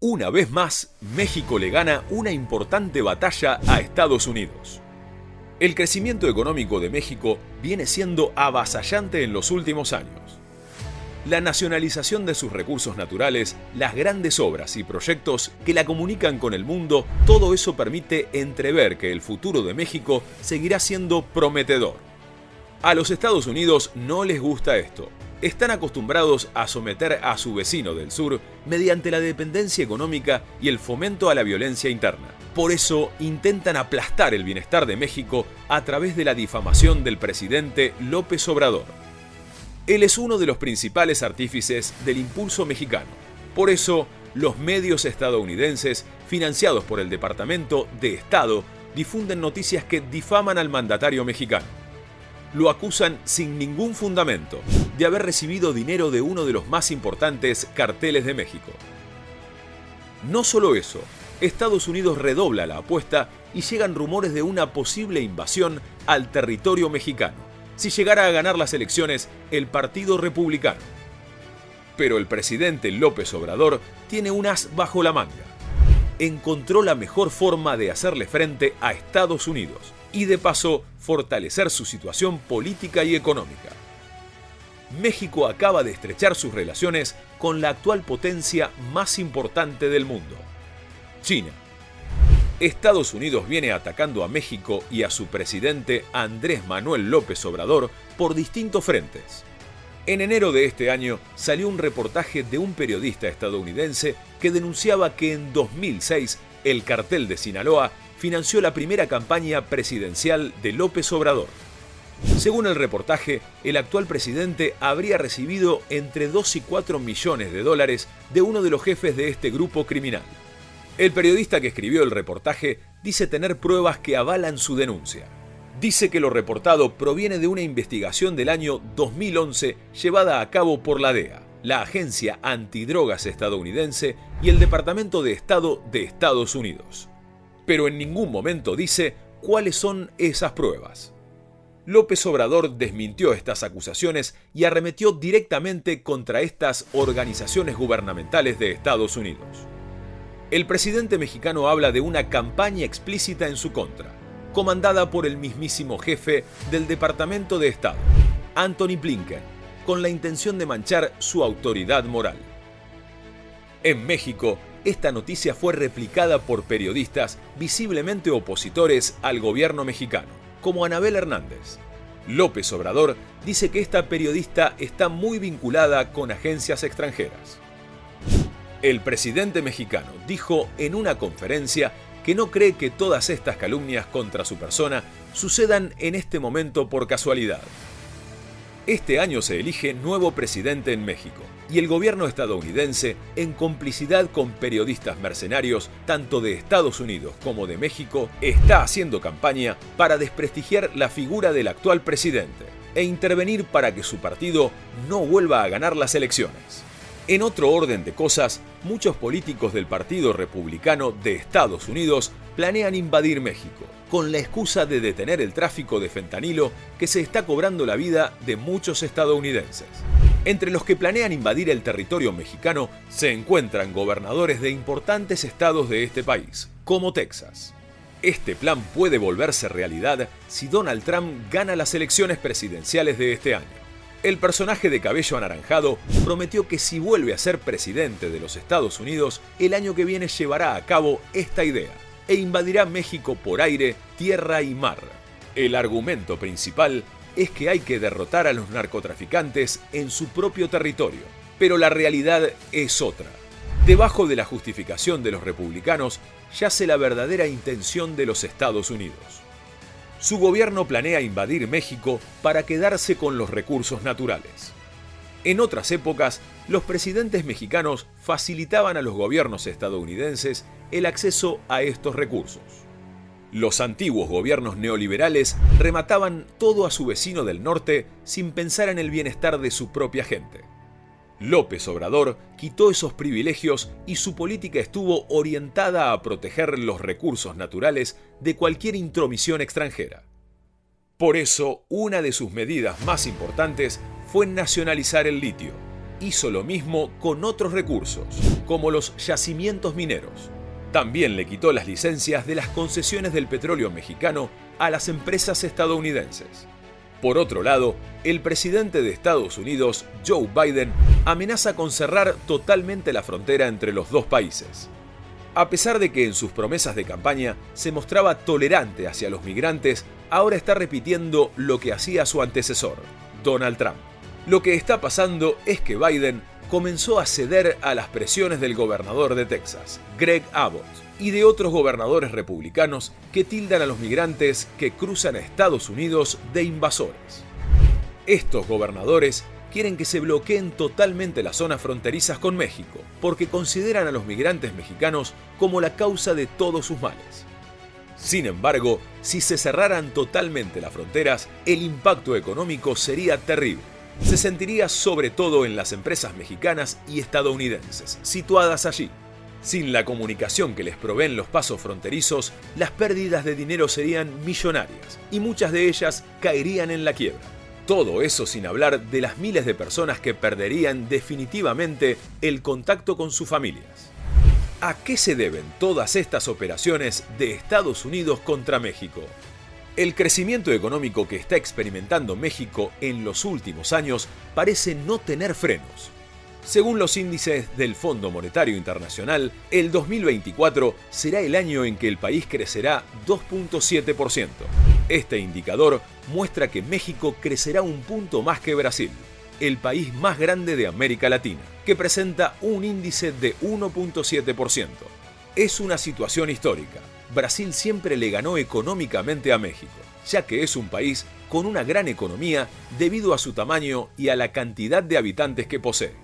Una vez más, México le gana una importante batalla a Estados Unidos. El crecimiento económico de México viene siendo avasallante en los últimos años. La nacionalización de sus recursos naturales, las grandes obras y proyectos que la comunican con el mundo, todo eso permite entrever que el futuro de México seguirá siendo prometedor. A los Estados Unidos no les gusta esto. Están acostumbrados a someter a su vecino del sur mediante la dependencia económica y el fomento a la violencia interna. Por eso intentan aplastar el bienestar de México a través de la difamación del presidente López Obrador. Él es uno de los principales artífices del impulso mexicano. Por eso, los medios estadounidenses, financiados por el Departamento de Estado, difunden noticias que difaman al mandatario mexicano. Lo acusan sin ningún fundamento de haber recibido dinero de uno de los más importantes carteles de México. No solo eso, Estados Unidos redobla la apuesta y llegan rumores de una posible invasión al territorio mexicano, si llegara a ganar las elecciones el Partido Republicano. Pero el presidente López Obrador tiene un as bajo la manga. Encontró la mejor forma de hacerle frente a Estados Unidos y de paso fortalecer su situación política y económica. México acaba de estrechar sus relaciones con la actual potencia más importante del mundo, China. Estados Unidos viene atacando a México y a su presidente Andrés Manuel López Obrador por distintos frentes. En enero de este año salió un reportaje de un periodista estadounidense que denunciaba que en 2006 el cartel de Sinaloa financió la primera campaña presidencial de López Obrador. Según el reportaje, el actual presidente habría recibido entre 2 y 4 millones de dólares de uno de los jefes de este grupo criminal. El periodista que escribió el reportaje dice tener pruebas que avalan su denuncia. Dice que lo reportado proviene de una investigación del año 2011 llevada a cabo por la DEA, la Agencia Antidrogas estadounidense y el Departamento de Estado de Estados Unidos. Pero en ningún momento dice cuáles son esas pruebas. López Obrador desmintió estas acusaciones y arremetió directamente contra estas organizaciones gubernamentales de Estados Unidos. El presidente mexicano habla de una campaña explícita en su contra, comandada por el mismísimo jefe del Departamento de Estado, Antony Blinken, con la intención de manchar su autoridad moral. En México, esta noticia fue replicada por periodistas visiblemente opositores al gobierno mexicano, como Anabel Hernández. López Obrador dice que esta periodista está muy vinculada con agencias extranjeras. El presidente mexicano dijo en una conferencia que no cree que todas estas calumnias contra su persona sucedan en este momento por casualidad. Este año se elige nuevo presidente en México y el gobierno estadounidense, en complicidad con periodistas mercenarios tanto de Estados Unidos como de México, está haciendo campaña para desprestigiar la figura del actual presidente e intervenir para que su partido no vuelva a ganar las elecciones. En otro orden de cosas, muchos políticos del Partido Republicano de Estados Unidos planean invadir México, con la excusa de detener el tráfico de fentanilo que se está cobrando la vida de muchos estadounidenses. Entre los que planean invadir el territorio mexicano se encuentran gobernadores de importantes estados de este país, como Texas. Este plan puede volverse realidad si Donald Trump gana las elecciones presidenciales de este año. El personaje de cabello anaranjado prometió que si vuelve a ser presidente de los Estados Unidos, el año que viene llevará a cabo esta idea e invadirá México por aire, tierra y mar. El argumento principal es que hay que derrotar a los narcotraficantes en su propio territorio, pero la realidad es otra. Debajo de la justificación de los republicanos yace la verdadera intención de los Estados Unidos. Su gobierno planea invadir México para quedarse con los recursos naturales. En otras épocas, los presidentes mexicanos facilitaban a los gobiernos estadounidenses el acceso a estos recursos. Los antiguos gobiernos neoliberales remataban todo a su vecino del norte sin pensar en el bienestar de su propia gente. López Obrador quitó esos privilegios y su política estuvo orientada a proteger los recursos naturales de cualquier intromisión extranjera. Por eso, una de sus medidas más importantes fue nacionalizar el litio, hizo lo mismo con otros recursos, como los yacimientos mineros. También le quitó las licencias de las concesiones del petróleo mexicano a las empresas estadounidenses. Por otro lado, el presidente de Estados Unidos, Joe Biden, amenaza con cerrar totalmente la frontera entre los dos países. A pesar de que en sus promesas de campaña se mostraba tolerante hacia los migrantes, ahora está repitiendo lo que hacía su antecesor, Donald Trump. Lo que está pasando es que Biden comenzó a ceder a las presiones del gobernador de Texas, Greg Abbott, y de otros gobernadores republicanos que tildan a los migrantes que cruzan a Estados Unidos de invasores. Estos gobernadores quieren que se bloqueen totalmente las zonas fronterizas con México, porque consideran a los migrantes mexicanos como la causa de todos sus males. Sin embargo, si se cerraran totalmente las fronteras, el impacto económico sería terrible. Se sentiría sobre todo en las empresas mexicanas y estadounidenses, situadas allí. Sin la comunicación que les proveen los pasos fronterizos, las pérdidas de dinero serían millonarias y muchas de ellas caerían en la quiebra. Todo eso sin hablar de las miles de personas que perderían definitivamente el contacto con sus familias. ¿A qué se deben todas estas operaciones de Estados Unidos contra México? El crecimiento económico que está experimentando México en los últimos años parece no tener frenos. Según los índices del Fondo Monetario Internacional, el 2024 será el año en que el país crecerá 2.7%. Este indicador muestra que México crecerá un punto más que Brasil, el país más grande de América Latina, que presenta un índice de 1.7%. Es una situación histórica. Brasil siempre le ganó económicamente a México, ya que es un país con una gran economía debido a su tamaño y a la cantidad de habitantes que posee.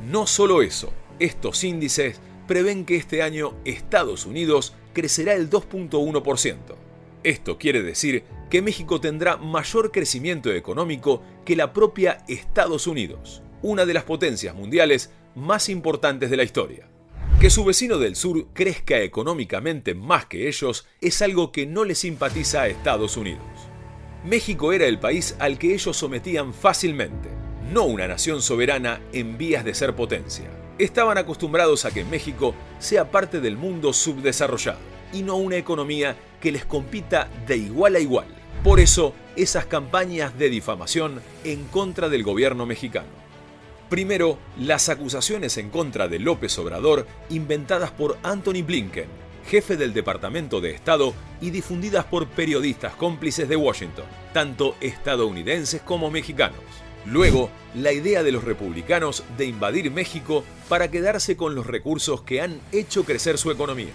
No solo eso, estos índices prevén que este año Estados Unidos crecerá el 2.1%. Esto quiere decir que México tendrá mayor crecimiento económico que la propia Estados Unidos, una de las potencias mundiales más importantes de la historia. Que su vecino del sur crezca económicamente más que ellos es algo que no le simpatiza a Estados Unidos. México era el país al que ellos sometían fácilmente, no una nación soberana en vías de ser potencia. Estaban acostumbrados a que México sea parte del mundo subdesarrollado y no una economía que les compita de igual a igual. Por eso, esas campañas de difamación en contra del gobierno mexicano. Primero, las acusaciones en contra de López Obrador inventadas por Antony Blinken, jefe del Departamento de Estado, y difundidas por periodistas cómplices de Washington, tanto estadounidenses como mexicanos. Luego, la idea de los republicanos de invadir México para quedarse con los recursos que han hecho crecer su economía.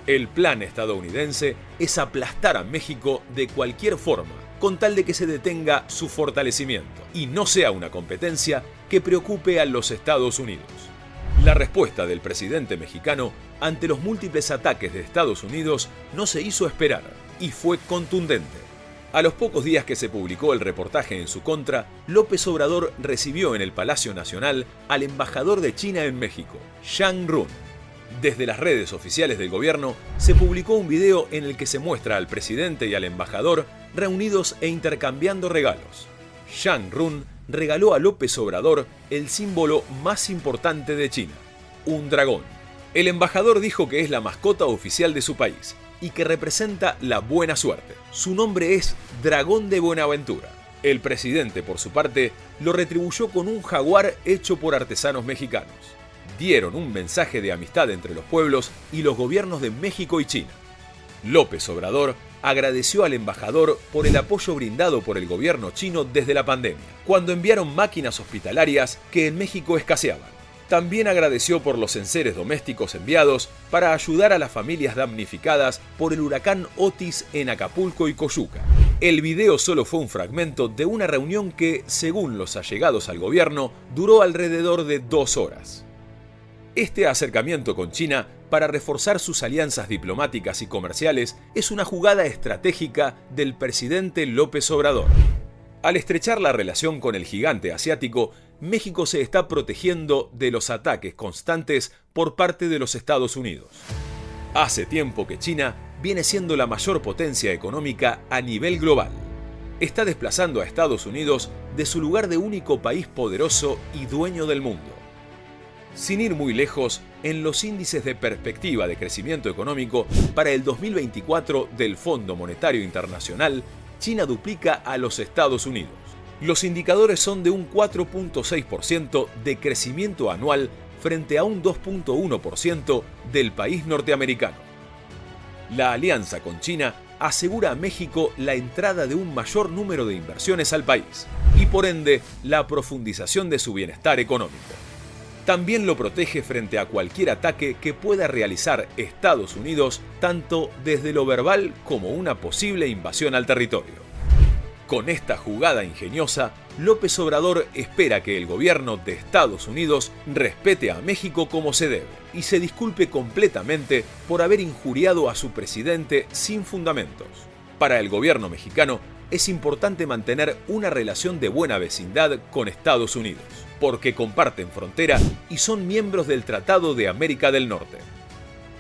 El plan estadounidense es aplastar a México de cualquier forma, con tal de que se detenga su fortalecimiento y no sea una competencia que preocupe a los Estados Unidos. La respuesta del presidente mexicano ante los múltiples ataques de Estados Unidos no se hizo esperar y fue contundente. A los pocos días que se publicó el reportaje en su contra, López Obrador recibió en el Palacio Nacional al embajador de China en México, Zhang Run. Desde las redes oficiales del gobierno se publicó un video en el que se muestra al presidente y al embajador reunidos e intercambiando regalos. Zhang Run regaló a López Obrador el símbolo más importante de China, un dragón. El embajador dijo que es la mascota oficial de su país y que representa la buena suerte. Su nombre es Dragón de Buenaventura. El presidente, por su parte, lo retribuyó con un jaguar hecho por artesanos mexicanos. Dieron un mensaje de amistad entre los pueblos y los gobiernos de México y China. López Obrador agradeció al embajador por el apoyo brindado por el gobierno chino desde la pandemia, cuando enviaron máquinas hospitalarias que en México escaseaban. También agradeció por los enseres domésticos enviados para ayudar a las familias damnificadas por el huracán Otis en Acapulco y Coyuca. El video solo fue un fragmento de una reunión que, según los allegados al gobierno, duró alrededor de 2 horas. Este acercamiento con China para reforzar sus alianzas diplomáticas y comerciales es una jugada estratégica del presidente López Obrador. Al estrechar la relación con el gigante asiático, México se está protegiendo de los ataques constantes por parte de los Estados Unidos. Hace tiempo que China viene siendo la mayor potencia económica a nivel global. está desplazando a Estados Unidos de su lugar de único país poderoso y dueño del mundo. Sin ir muy lejos, en los índices de perspectiva de crecimiento económico para el 2024 del Fondo Monetario Internacional, China duplica a los Estados Unidos. Los indicadores son de un 4.6% de crecimiento anual frente a un 2.1% del país norteamericano. La alianza con China asegura a México la entrada de un mayor número de inversiones al país y por ende la profundización de su bienestar económico. También lo protege frente a cualquier ataque que pueda realizar Estados Unidos, tanto desde lo verbal como una posible invasión al territorio. Con esta jugada ingeniosa, López Obrador espera que el gobierno de Estados Unidos respete a México como se debe y se disculpe completamente por haber injuriado a su presidente sin fundamentos. Para el gobierno mexicano, es importante mantener una relación de buena vecindad con Estados Unidos, porque comparten frontera y son miembros del Tratado de América del Norte.